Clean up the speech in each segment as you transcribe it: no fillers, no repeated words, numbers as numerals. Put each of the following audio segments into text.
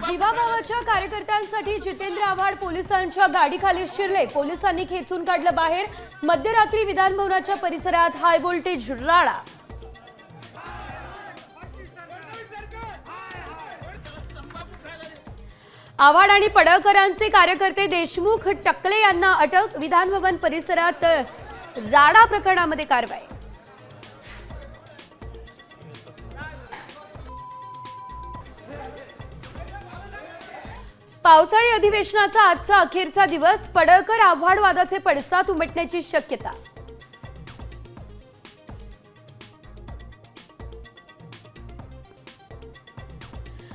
जीवाभावाच्या कार्यकर्त्यांसाठी जितेंद्र आव्हाड पोलिसांच्या गाडीखाली शिरले। पोलिसांनी खेचून काढलं बाहेर। मध्यरात्री विधान भवनाच्या परिसरात हाय व्होल्टेज राडा। आव्हाड आणि पडळकरांचे कार्यकर्ते देशमुख टकले यांना अटक। विधान भवन परिसरात राडा प्रकरणामध्ये कारवाई। पावसाळी अधिवेशनाचा आजचा अखेरचा दिवस। पडळकर आव्हाड वादाचे पडसाद उमटण्याची शक्यता।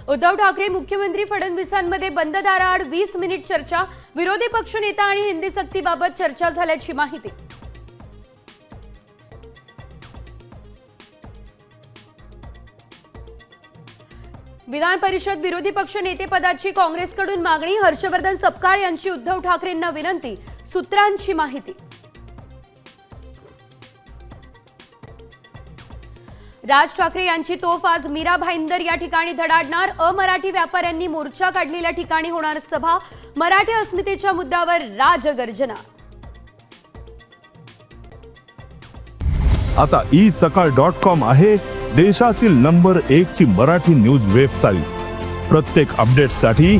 उद्धव ठाकरे मुख्यमंत्री फडणवीसांमध्ये बंद दाराआड 20 मिनिट चर्चा। विरोधी पक्षनेता आणि हिंदी सक्तीबाबत चर्चा झाल्याची माहिती। विधान परिषद विरोधी पक्ष नेतेपदाची काँग्रेसकडून मागणी। हर्षवर्धन सपकाळ यांची उद्धव ठाकरेंना विनंती। सूत्रांची माहिती। राज ठाकरे यांची तोफ आज मीरा भाईंदर या ठिकाणी धडाडणार। अमराठी व्यापाऱ्यांनी मोर्चा काढलेल्या ठिकाणी होणार सभा। मराठी अस्मितेच्या मुद्द्यावर राजगर्जना। आता isakal.com आहे देशातील नंबर 1 ची मराठी न्यूज वेबसाईट। प्रत्येक अपडेटसाठी